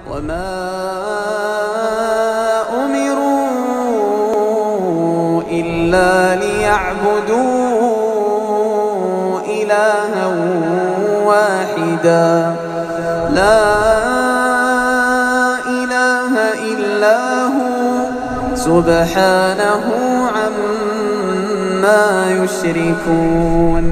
وما أمروا إلا ليعبدوا إلها واحدا لا إله إلا هو سبحانه عما يشركون.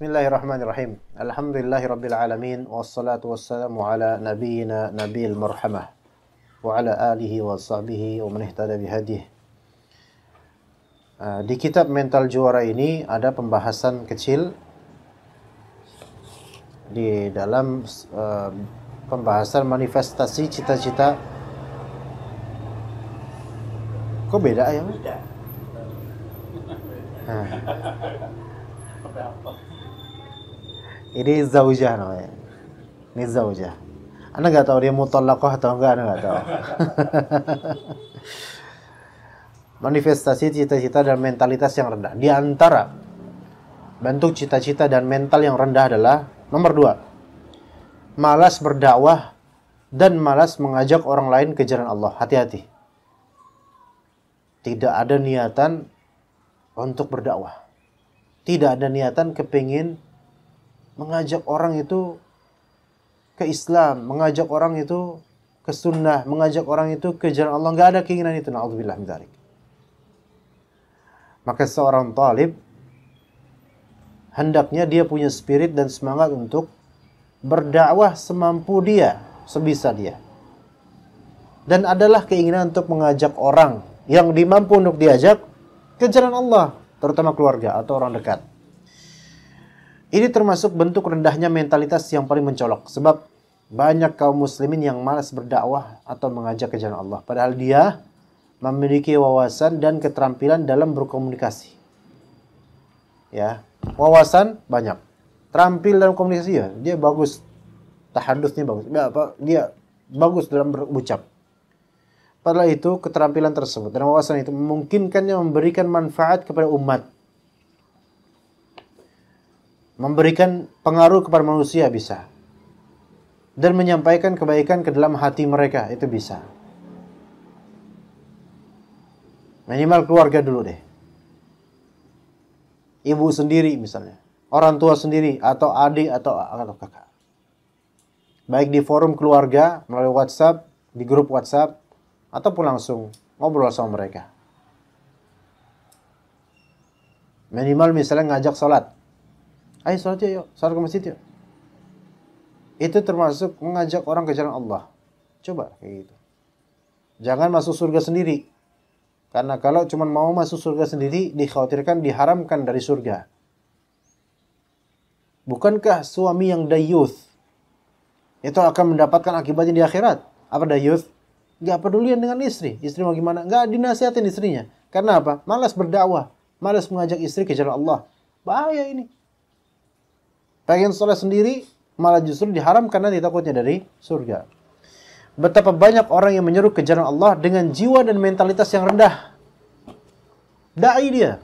Bismillahirrahmanirrahim. Alhamdulillahirabbil alamin wassalatu wassalamu ala nabiyyina nabiyil marhamah wa ala alihi wa sahbihi wa man ihtada bihadih. Di kitab Mental Juara ini ada pembahasan kecil di dalam pembahasan manifestasi cita-cita. Kok beda ya? Beda. Ini zaujah namanya. Ini zaujah. Anda nggak tahu dia mutallaqah atau enggak? Anda nggak tahu. Manifestasi cita-cita dan mentalitas yang rendah. Di antara bentuk cita-cita dan mental yang rendah adalah nomor 2, malas berdakwah dan malas mengajak orang lain ke jalan Allah. Hati-hati. Tidak ada niatan untuk berdakwah. Tidak ada niatan kepingin mengajak orang itu ke Islam, mengajak orang itu ke sunnah, mengajak orang itu ke jalan Allah. Nggak ada keinginan itu. Na'udzubillah min dzalik. Maka seorang talib hendaknya dia punya spirit dan semangat untuk berdakwah semampu dia, sebisa dia. Dan adalah keinginan untuk mengajak orang yang dimampu untuk diajak ke jalan Allah, terutama keluarga atau orang dekat. Ini termasuk bentuk rendahnya mentalitas yang paling mencolok. Sebab banyak kaum muslimin yang malas berdakwah atau mengajak ke jalan Allah. Padahal dia memiliki wawasan dan keterampilan dalam berkomunikasi. Ya, wawasan banyak. Terampil dalam komunikasi ya, dia bagus. Tahadusnya bagus. Dia bagus dalam berucap. Padahal itu keterampilan tersebut dan wawasan itu memungkinkannya memberikan manfaat kepada umat. Memberikan pengaruh kepada manusia bisa. Dan menyampaikan kebaikan ke dalam hati mereka, itu bisa. Minimal keluarga dulu deh. Ibu sendiri misalnya. Orang tua sendiri, atau adik, atau kakak. Baik di forum keluarga, melalui WhatsApp, di grup WhatsApp, ataupun langsung ngobrol sama mereka. Minimal misalnya ngajak sholat. Ayo sholat yuk, sholat ke masjid yuk. Itu termasuk mengajak orang ke jalan Allah. Coba kayak gitu. Jangan masuk surga sendiri. Karena kalau cuma mau masuk surga sendiri, dikhawatirkan diharamkan dari surga. Bukankah suami yang dayuth itu akan mendapatkan akibatnya di akhirat? Apa dayuth? Gak pedulian dengan istri. Istri mau gimana? Gak dinasihatin istrinya. Karena apa? Malas berdakwah. Malas mengajak istri ke jalan Allah. Bahaya ini. Pengen sholat sendiri, malah justru diharamkan nanti takutnya dari surga. Betapa banyak orang yang menyeru ke jalan Allah dengan jiwa dan mentalitas yang rendah. Da'i dia,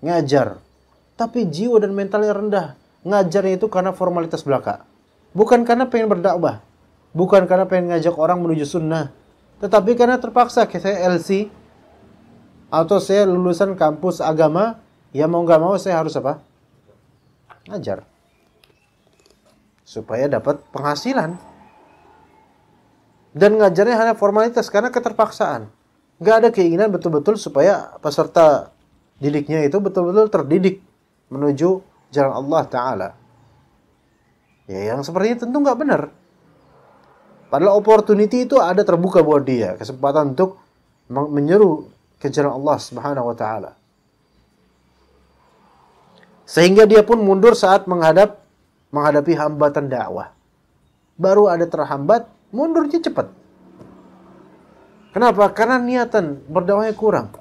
ngajar. Tapi jiwa dan mentalnya rendah. Ngajarnya itu karena formalitas belaka. Bukan karena pengen berdakwah. Bukan karena pengen ngajak orang menuju sunnah. Tetapi karena terpaksa, kayak saya LC, atau saya lulusan kampus agama, ya mau nggak mau saya harus apa? Ngajar. Supaya dapat penghasilan. Dan ngajarnya hanya formalitas karena keterpaksaan. Nggak ada keinginan betul-betul supaya peserta didiknya itu betul-betul terdidik menuju jalan Allah Ta'ala. Ya, yang seperti ini tentu nggak benar. Padahal opportunity itu ada terbuka buat dia. Kesempatan untuk menyeru ke jalan Allah Subhanahu Wa Ta'ala. Sehingga dia pun mundur saat menghadapi hambatan dakwah. Baru ada terhambat, mundurnya cepat. Kenapa? Karena niatan berdakwahnya kurang.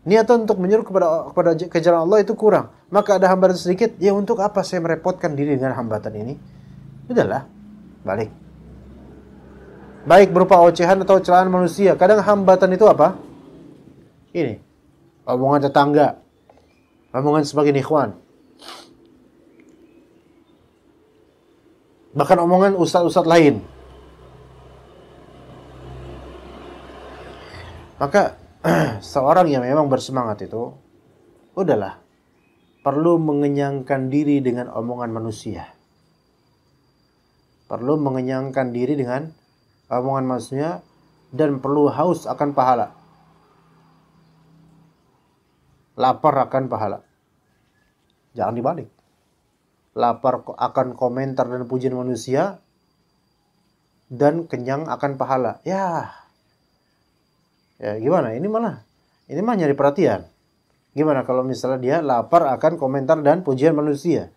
Niatan untuk menyeru kepada ke jalan Allah itu kurang. Maka ada hambatan sedikit, ya untuk apa saya merepotkan diri dengan hambatan ini? Udahlah, balik. Baik berupa ocehan atau celaan manusia. Kadang hambatan itu apa? Ini, omongan tetangga, omongan sebagian ikhwan. Bahkan omongan ustadz-ustadz lain. Maka seorang yang memang bersemangat itu, udahlah, perlu mengenyangkan diri dengan omongan manusia. Perlu mengenyangkan diri dengan omongan manusia dan perlu haus akan pahala. Lapar akan pahala. Jangan dibalik. Lapar akan komentar dan pujian manusia dan kenyang akan pahala. Ya gimana? Ini mah nyari perhatian. Gimana kalau misalnya dia lapar akan komentar dan pujian manusia?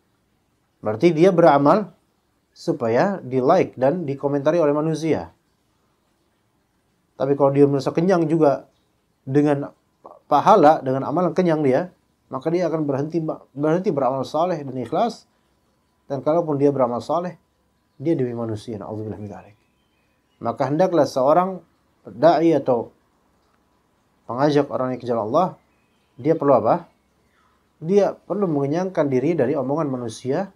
Berarti dia beramal supaya di-like dan dikomentari oleh manusia. Tapi kalau dia merasa kenyang juga dengan pahala, dengan amalan kenyang dia, maka dia akan berhenti beramal saleh dan ikhlas. Dan kalaupun dia beramal saleh, dia demi manusia. Na'udzubillah min dzalik. Maka hendaklah seorang dai atau pengajak orang yang ke jalan Allah, dia perlu apa? Dia perlu mengenyangkan diri dari omongan manusia.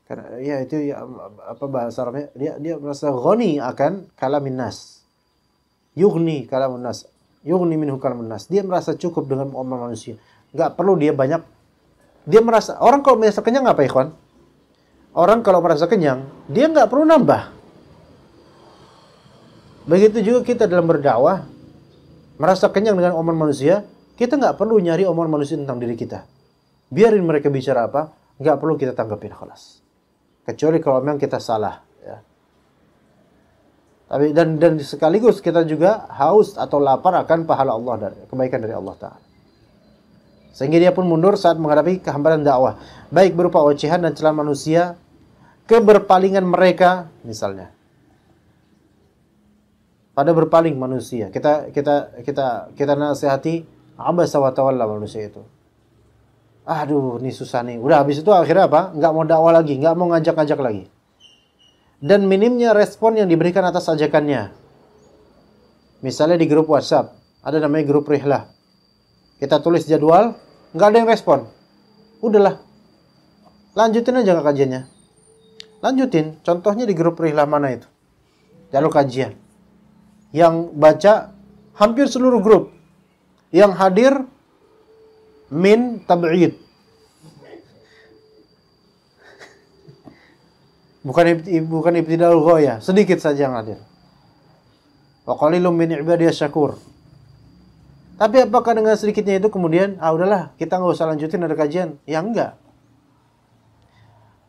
Karena ya itu ya, apa bahasa Arabnya? Dia merasa ghani akan kalamin nas. Yughni kalamun nas. Yughni minhu kalamun nas. Dia merasa cukup dengan omongan manusia. Enggak perlu dia banyak. Dia merasa, orang kalau merasa kenyang apa ikhwan? Orang kalau merasa kenyang, dia enggak perlu nambah. Begitu juga kita dalam berdakwah, merasa kenyang dengan omongan manusia, kita enggak perlu nyari omongan manusia tentang diri kita. Biarin mereka bicara apa, enggak perlu kita tanggapin, khalas. Kecuali kalau memang kita salah, ya. Tapi dan sekaligus kita juga haus atau lapar akan pahala Allah, dari kebaikan dari Allah Ta'ala. Sehingga dia pun mundur saat menghadapi kehambaran dakwah, baik berupa ocehan dan celaan manusia, keberpalingan mereka misalnya. Pada berpaling manusia, kita nasihati, abasa wa tawalla manusia itu. Aduh, ini susah nih. Udah habis itu akhirnya apa? Enggak mau dakwah lagi, enggak mau ngajak-ngajak lagi. Dan minimnya respon yang diberikan atas ajakannya. Misalnya di grup WhatsApp, ada namanya grup rihlah. Kita tulis jadwal, enggak ada yang respon. Udahlah. Lanjutin aja kajiannya. Lanjutin. Contohnya di grup rihlah mana itu? Jalur kajian. Yang baca hampir seluruh grup. Yang hadir min tab'id. Bukan ibtidaul ghayah, sedikit saja yang hadir. Wa qalilum min ibadiyas syakur. Tapi apakah dengan sedikitnya itu kemudian udahlah, kita enggak usah lanjutin ada kajian? Ya enggak.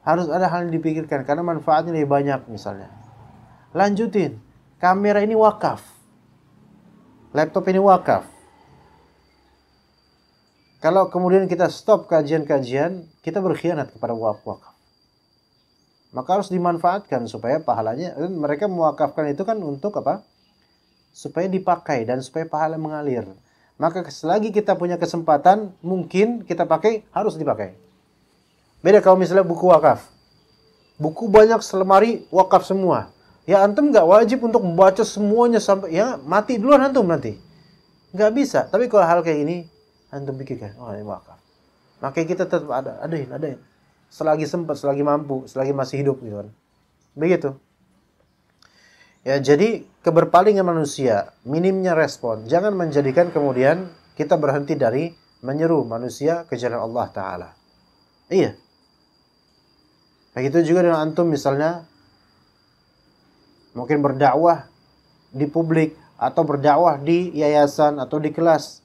Harus ada hal yang dipikirkan karena manfaatnya lebih banyak misalnya. Lanjutin. Kamera ini wakaf. Laptop ini wakaf. Kalau kemudian kita stop kajian-kajian, kita berkhianat kepada wakaf. Maka harus dimanfaatkan supaya pahalanya, dan mereka mewakafkan itu kan untuk apa? Supaya dipakai dan supaya pahala mengalir. Maka selagi kita punya kesempatan, mungkin kita pakai, harus dipakai. Beda kalau misalnya buku wakaf. Buku banyak selemari, wakaf semua. Ya antum nggak wajib untuk membaca semuanya sampai ya mati duluan antum nanti. Nggak bisa. Tapi kalau hal kayak ini, antum pikirkan, oh ini wakaf. Makanya kita tetap adain. Selagi sempat, selagi mampu, selagi masih hidup gitu kan. Begitu. Ya jadi keberpalingan manusia, minimnya respon, jangan menjadikan kemudian kita berhenti dari menyeru manusia ke jalan Allah Ta'ala. Iya. Begitu juga dengan antum misalnya mungkin berdakwah di publik atau berdakwah di yayasan atau di kelas.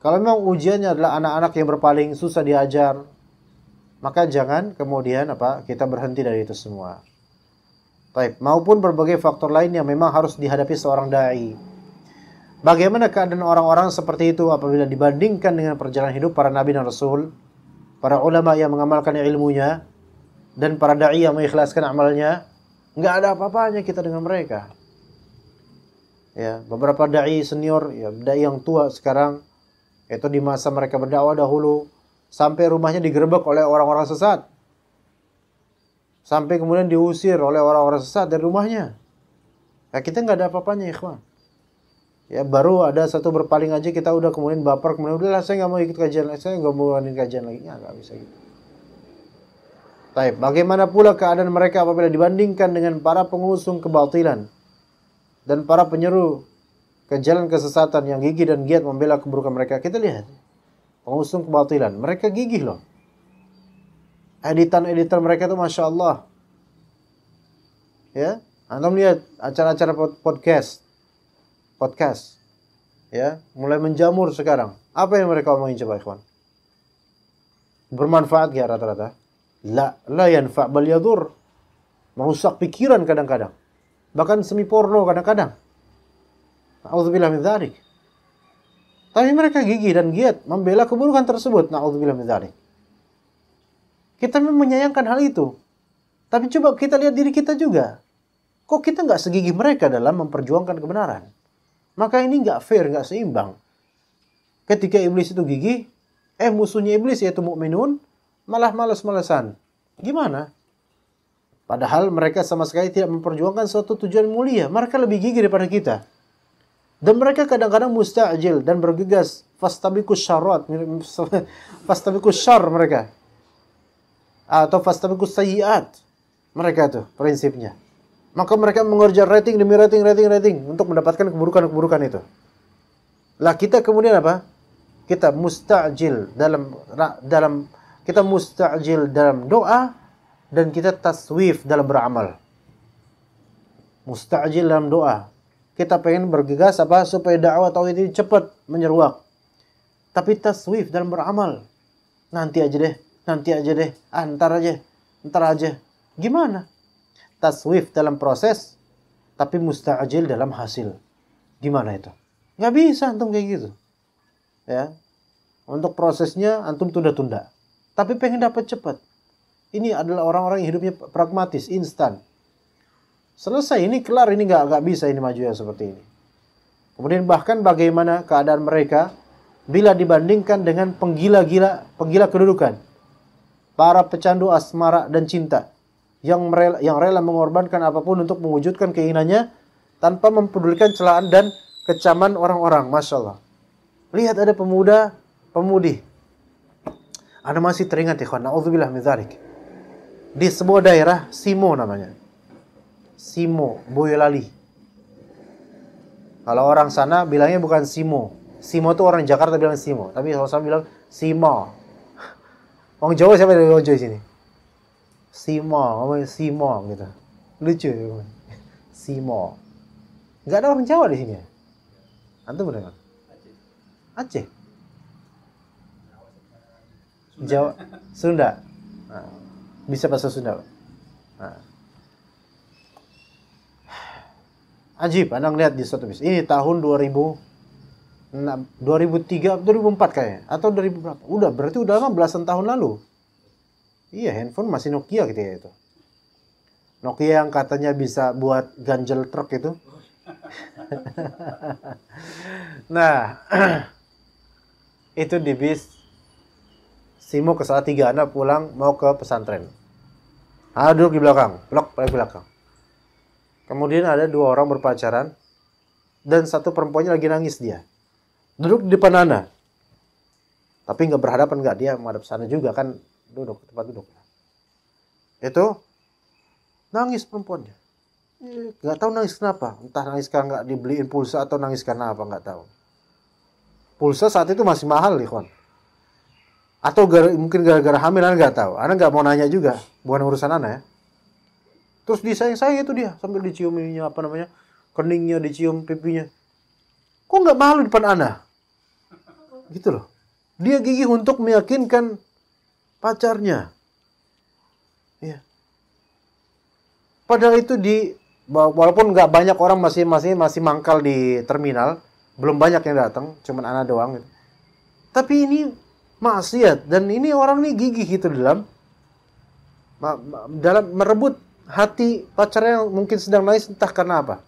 Kalau memang ujiannya adalah anak-anak yang berpaling, susah diajar, maka jangan kemudian kita berhenti dari itu semua. Baik, maupun berbagai faktor lain yang memang harus dihadapi seorang dai. Bagaimana keadaan orang-orang seperti itu apabila dibandingkan dengan perjalanan hidup para nabi dan rasul, para ulama yang mengamalkan ilmunya, dan para dai yang mengikhlaskan amalnya? Nggak ada apa-apanya kita dengan mereka. Ya, beberapa dai senior, ya, dai yang tua sekarang, itu di masa mereka berdakwah dahulu, sampai rumahnya digerebek oleh orang-orang sesat. Sampai kemudian diusir oleh orang-orang sesat dari rumahnya. Ya, kita nggak ada apa-apanya, ikhwan. Ya, baru ada satu berpaling aja kita udah kemudian baper, kemudian udahlah saya nggak mau ikut kajian, saya nggak mau ngadain kajian lagi. Ya, nggak bisa gitu. Taib. Bagaimana pula keadaan mereka apabila dibandingkan dengan para pengusung kebatilan dan para penyeru ke jalan kesesatan yang gigih dan giat membela keburukan mereka? Kita lihat pengusung kebatilan, mereka gigih loh. Editan-editan mereka itu Masya Allah. Ya, antum lihat acara-acara podcast, ya, mulai menjamur sekarang. Apa yang mereka omongin coba ikhwan? Bermanfaat gak rata-rata? La yanfa' bal yadur. Merusak pikiran kadang-kadang. Bahkan semi porno kadang-kadang. A'udzubillah min dzalik. Tapi mereka gigih dan giat membela keburukan tersebut. Na'udzubillah min dzalik. Kita memang menyayangkan hal itu. Tapi coba kita lihat diri kita juga. Kok kita nggak segigih mereka dalam memperjuangkan kebenaran? Maka ini nggak fair, nggak seimbang. Ketika iblis itu gigih, musuhnya iblis yaitu mukminun malah malas-malasan. Gimana? Padahal mereka sama sekali tidak memperjuangkan suatu tujuan mulia. Mereka lebih gigih daripada kita. Dan mereka kadang-kadang musta'jil dan bergegas. Fastabiqus syarrat. Fastabiqus syarr mereka. Atau fastabiqus sayyiat. Mereka itu prinsipnya. Maka mereka mengejar rating demi rating untuk mendapatkan keburukan-keburukan itu. Lah kita kemudian apa? Kita musta'jil dalam doa dan kita taswif dalam beramal. Musta'jil dalam doa. Kita pengen bergegas supaya dakwah tauhid ini cepat menyeruak. Tapi taswif dalam beramal. Nanti aja deh, ntar aja. Gimana? Taswif dalam proses, tapi musta'jil dalam hasil. Gimana itu? Nggak bisa antum kayak gitu. Ya. Untuk prosesnya antum tunda-tunda. Tapi pengen dapat cepat. Ini adalah orang-orang yang hidupnya pragmatis, instan. Selesai, ini kelar, ini nggak bisa ini maju ya seperti ini. Kemudian bahkan bagaimana keadaan mereka bila dibandingkan dengan penggila kedudukan. Para pecandu asmara dan cinta. Yang rela mengorbankan apapun untuk mewujudkan keinginannya tanpa mempedulikan celaan dan kecaman orang-orang. Masya Allah. Lihat ada pemudi. Anda masih teringat ikhwan. Na'udzubillah min dzalik. Di sebuah daerah, Simo namanya. Simo, Boyolali. Kalau orang sana bilangnya bukan Simo. Simo itu orang Jakarta bilang Simo. Tapi kalau saya bilang Simo. Orang Jawa siapa yang ngomong di sini? Simo, ngomong Simo gitu. Lucu ya. Simo. Enggak ada orang Jawa di sini ya? Antum benar? Aceh. Jawa, Sunda. Nah, bisa bahasa Sunda. Nah. Ajib, Anda lihat di suatu bis. Ini tahun 2003, 2004 kayaknya. Atau 2000 berapa? Udah, berarti udah lama belasan tahun lalu. Iya, handphone masih Nokia gitu ya itu. Nokia yang katanya bisa buat ganjel truk itu. Nah, itu di bis Simo ke Salatiga, Anda pulang mau ke pesantren. Duduk di belakang, blok paling belakang. Kemudian ada dua orang berpacaran dan satu perempuannya lagi nangis dia. Duduk di depan Anda. Tapi nggak berhadapan, nggak, dia menghadap sana juga kan, duduk tempat duduk. Itu nangis perempuannya. Nggak tahu nangis kenapa. Entah nangis karena nggak dibeliin pulsa atau nangis karena apa, nggak tahu. Pulsa saat itu masih mahal, ikhwan. Atau mungkin gara-gara hamil, Anda nggak tahu. Anda nggak mau nanya juga, bukan urusan Anda ya. Terus disayang-sayang itu dia, sambil dicium ininya, keningnya, dicium pipinya. Kok nggak malu di depan Anda? Gitu loh. Dia gigih untuk meyakinkan pacarnya. Ya. Padahal itu walaupun nggak banyak orang masih mangkal di terminal, belum banyak yang datang, cuman Anda doang. Gitu. Tapi ini maksiat, dan ini orang ini gigih gitu dalam merebut hati pacarnya yang mungkin sedang nangis entah karena apa.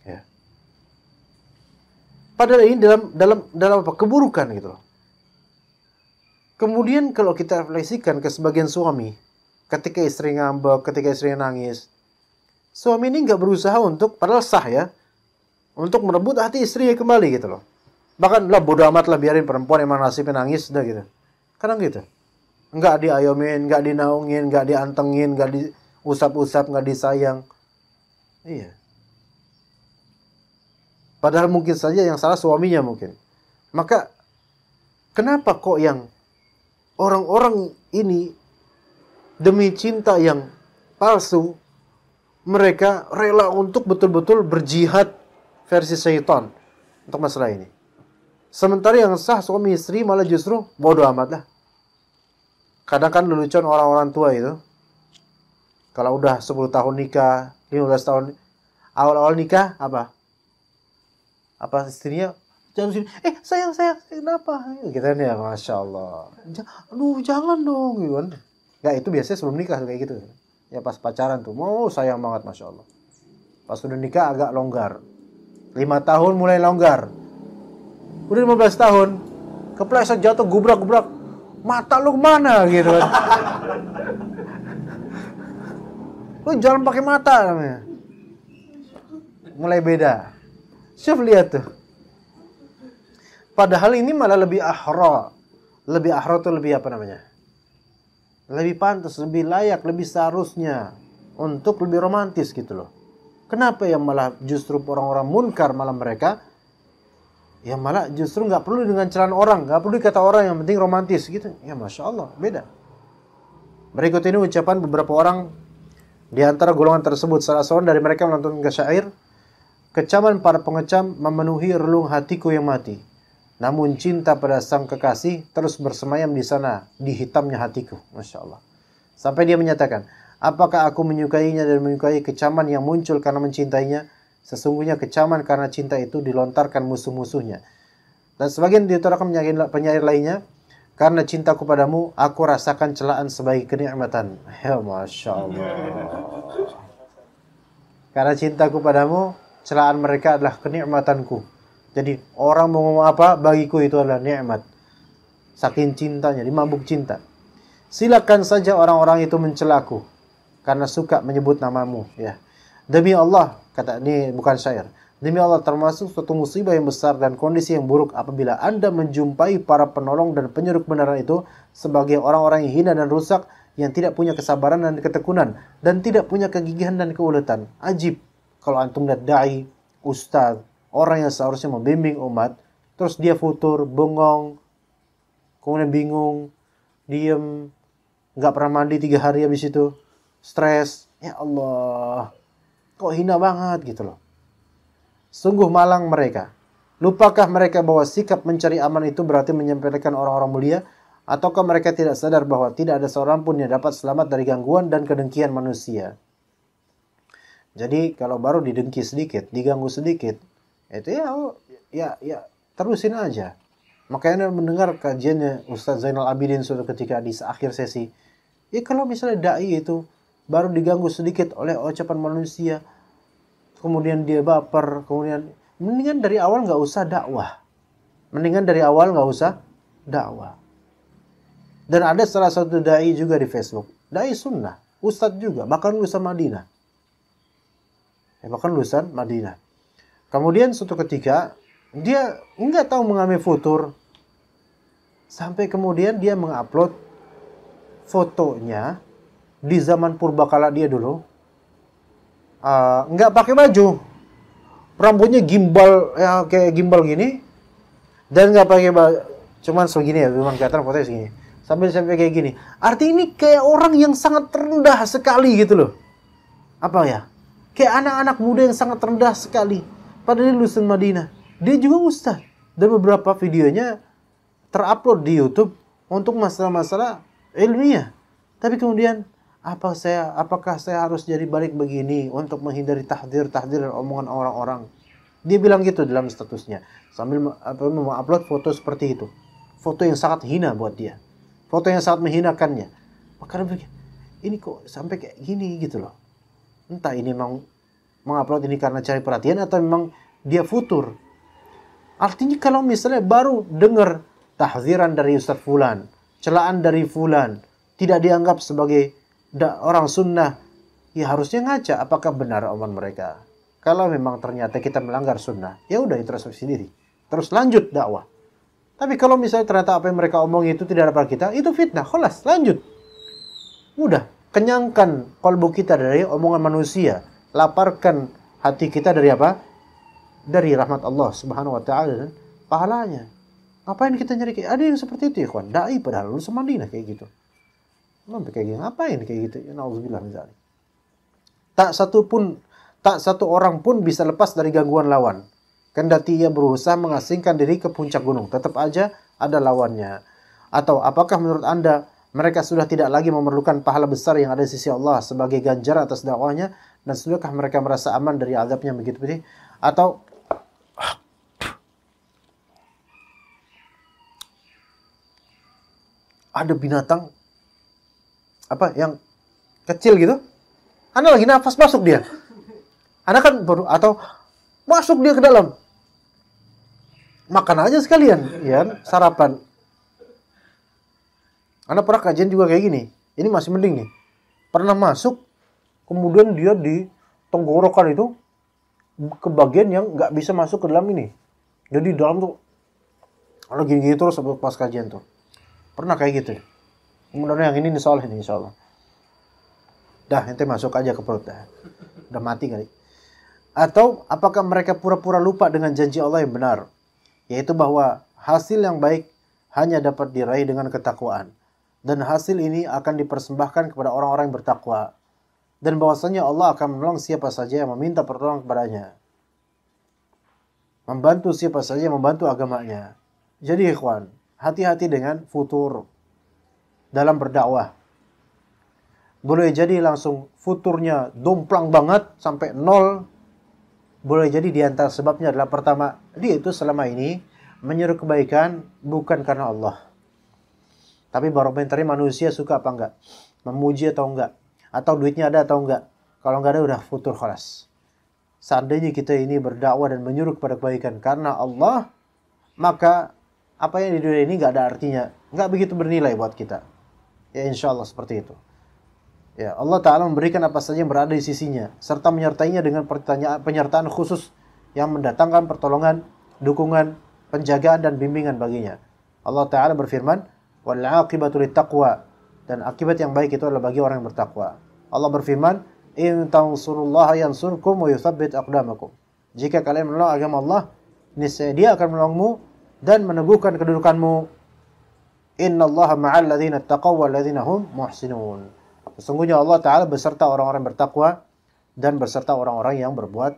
Ya. Padahal ini dalam apa? Keburukan gitu loh. Kemudian kalau kita refleksikan ke sebagian suami, ketika istri ngambek, ketika istri nangis, suami ini nggak berusaha untuk, padahal sah ya, untuk merebut hati istrinya kembali gitu loh. Bahkan lah bodo amat lah, biarin perempuan emang nasibnya nangis udah gitu. Kadang gitu. nggak diayomin, nggak dinaungin, nggak diantengin, nggak diusap-usap, nggak disayang. Iya. Padahal mungkin saja yang salah suaminya mungkin. Maka kenapa kok yang orang-orang ini demi cinta yang palsu, mereka rela untuk betul-betul berjihad versi syaitan untuk masalah ini. Sementara yang sah suami istri malah justru bodoh amat lah. Kadang kan lelucon orang-orang tua itu, kalau udah 10 tahun nikah, 15 tahun, awal-awal nikah, apa istrinya, jangan sini, sayang, kenapa? Gitu kan ya, Masya Allah. Aduh, jangan dong, gitu kan. Nggak, itu biasanya sebelum nikah kayak gitu. Ya pas pacaran tuh, mau sayang banget, Masya Allah. Pas udah nikah agak longgar. 5 tahun mulai longgar. Udah 15 tahun, kepleset jatuh, gubrak. Mata lu kemana gitu kan. Lu jangan pakai mata namanya. Mulai beda. Syuf lihat tuh. Padahal ini malah lebih ahra. Lebih ahra tuh lebih apa namanya? Lebih pantas, lebih layak, lebih seharusnya untuk lebih romantis gitu loh. Kenapa yang malah justru orang-orang munkar malah mereka ya malah justru nggak perlu dengan celaan orang, nggak perlu kata orang, yang penting romantis gitu. Ya Masya Allah, beda. Berikut ini ucapan beberapa orang di antara golongan tersebut. Salah seorang dari mereka melantunkan syair, kecaman para pengecam memenuhi relung hatiku yang mati. Namun cinta pada sang kekasih terus bersemayam di sana, di hitamnya hatiku. Masya Allah. Sampai dia menyatakan, apakah aku menyukainya dan menyukai kecaman yang muncul karena mencintainya? Sesungguhnya kecaman karena cinta itu dilontarkan musuh-musuhnya. Dan sebagian diutarakan penyair lainnya, karena cintaku padamu, aku rasakan celaan sebagai kenikmatan. Ya Masya Allah. Karena cintaku padamu, celaan mereka adalah kenikmatanku. Jadi orang mau ngomong apa, bagiku itu adalah nikmat. Saking cintanya, dimabuk cinta. Silakan saja orang-orang itu mencelaku, karena suka menyebut namamu. Ya. Demi Allah, kata ini bukan syair. Demi Allah, termasuk suatu musibah yang besar dan kondisi yang buruk apabila Anda menjumpai para penolong dan penyuruh kebenaran itu sebagai orang-orang yang hina dan rusak, yang tidak punya kesabaran dan ketekunan, dan tidak punya kegigihan dan keuletan. Ajib kalau antum lihat dai, ustaz, orang yang seharusnya membimbing umat, terus dia futur, bengong, kemudian bingung, diem, nggak pernah mandi 3 hari habis itu, stres. Ya Allah, kok hina banget gitu loh. Sungguh malang mereka. Lupakah mereka bahwa sikap mencari aman itu berarti menyempelekan orang-orang mulia? Ataukah mereka tidak sadar bahwa tidak ada seorang pun yang dapat selamat dari gangguan dan kedengkian manusia? Jadi kalau baru didengki sedikit, diganggu sedikit, itu ya terusin aja. Makanya Anda mendengar kajiannya Ustaz Zainal Abidin suatu ketika di akhir sesi. Ya kalau misalnya dai itu baru diganggu sedikit oleh ucapan manusia, kemudian dia baper, kemudian mendingan dari awal nggak usah dakwah. Mendingan dari awal nggak usah dakwah. Dan ada salah satu dai juga di Facebook, dai sunnah, ustadz juga, bahkan lulusan Madinah. Bahkan lulusan Madinah. Kemudian suatu ketika dia nggak tahu mengambil futur, sampai kemudian dia mengupload fotonya di zaman purbakala dia dulu. Nggak pakai baju, rambutnya gimbal, ya kayak gimbal gini, dan nggak pakai baju, cuman segini ya, cuman kelihatan fotonya segini, sampai kayak gini. Artinya ini kayak orang yang sangat rendah sekali gitu loh. Apa ya? Kayak anak-anak muda yang sangat rendah sekali. Padahal dia lulusan Madinah. Dia juga ustaz. Dan beberapa videonya terupload di YouTube untuk masalah-masalah ilmiah. Tapi kemudian apakah saya harus jadi balik begini untuk menghindari tahdir dan omongan orang-orang? Dia bilang gitu dalam statusnya sambil mengupload foto seperti itu. Foto yang sangat hina buat dia. Foto yang sangat menghinakannya. Maka dia bilang, ini kok sampai kayak gini gitu loh. Entah ini memang mengupload ini karena cari perhatian atau memang dia futur. Artinya kalau misalnya baru dengar tahziran dari Ustaz Fulan, celaan dari Fulan, tidak dianggap sebagai orang sunnah, ya harusnya ngaca apakah benar omongan mereka. Kalau memang ternyata kita melanggar sunnah, ya udah introspeksi diri, terus lanjut dakwah. Tapi kalau misalnya ternyata apa yang mereka omong itu tidak ada pada kita, itu fitnah. Khalas, lanjut. Mudah. Kenyangkan kalbu kita dari omongan manusia. Laparkan hati kita dari apa? Dari rahmat Allah Subhanahu wa taala dan pahalanya. Ngapain kita nyari kayak ada yang seperti itu, ikhwan? Dai padahal lulus Madinah kayak gitu. Sampai kayak gitu. Ngapain kayak gitu? Ya nauzubillah min dzalik. Tak satu orang pun bisa lepas dari gangguan lawan. Kendati ia berusaha mengasingkan diri ke puncak gunung, tetap aja ada lawannya. Atau apakah menurut Anda mereka sudah tidak lagi memerlukan pahala besar yang ada di sisi Allah sebagai ganjaran atas dakwahnya, dan sudahkah mereka merasa aman dari azabnya begitu-begitu? Atau ada binatang apa yang kecil gitu? Anda lagi nafas masuk dia. Anda kan baru atau masuk dia ke dalam. Makan aja sekalian, ya, sarapan. Anda pernah kajian juga kayak gini. Ini masih mending nih. Pernah masuk, kemudian dia di tenggorokan itu ke bagian yang nggak bisa masuk ke dalam ini. Jadi dalam tuh, ada gini-gini terus pas kajian tuh. Pernah kayak gitu. Kemudian yang ini insya Allah. Dah, ente masuk aja ke perut dah. Udah mati kali. Atau apakah mereka pura-pura lupa dengan janji Allah yang benar? Yaitu bahwa hasil yang baik hanya dapat diraih dengan ketakwaan. Dan hasil ini akan dipersembahkan kepada orang-orang yang bertakwa. Dan bahwasanya Allah akan menolong siapa saja yang meminta pertolongan kepadanya. Membantu siapa saja yang membantu agamanya. Jadi ikhwan, hati-hati dengan futur dalam berdakwah. Boleh jadi langsung futurnya domplang banget sampai nol. Boleh jadi di antara sebabnya adalah pertama, dia itu selama ini menyeru kebaikan bukan karena Allah. Tapi barometernya manusia suka apa enggak? Memuji atau enggak? Atau duitnya ada atau enggak? Kalau enggak ada udah futur khalas. Seandainya kita ini berdakwah dan menyuruh kepada kebaikan karena Allah, maka apa yang di dunia ini enggak ada artinya. Enggak begitu bernilai buat kita. Ya insya Allah seperti itu. Ya, Allah Ta'ala memberikan apa saja yang berada di sisinya, serta menyertainya dengan penyertaan khusus yang mendatangkan pertolongan, dukungan, penjagaan, dan bimbingan baginya. Allah Ta'ala berfirman, wal aqibatu littaqwa, dan akibat yang baik itu adalah bagi orang yang bertakwa. Allah berfirman, in tansurullaha yansurkum wa yuthabbit aqdamakum. Jika kalian menolong agama Allah, niscaya Dia akan menolongmu dan meneguhkan kedudukanmu. Innallaha ma'al ladzina taqaw wal ladzina hum muhsinun. Sesungguhnya Allah Ta'ala beserta orang-orang bertakwa dan beserta orang-orang yang berbuat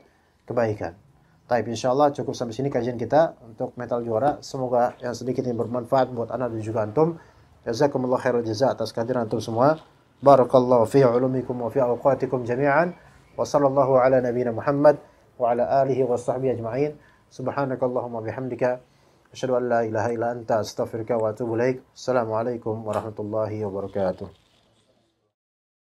kebaikan. Taib, insyaAllah cukup sampai sini kajian kita untuk Metal Juara. Semoga yang sedikit ini bermanfaat buat anda dan juga antum. Jazakumullah khairul jaza atas kehadiran antum semua. Barakallahu fi ulumikum wa fi awqatikum jami'an. Wa sallallahu ala nabiyina Muhammad wa ala alihi wa sahbihi ajma'in. Subhanakallahumma bihamdika. Asyhadu an la ilaha illa anta astaghfiruka wa atubu ilaik. Assalamualaikum warahmatullahi wabarakatuh.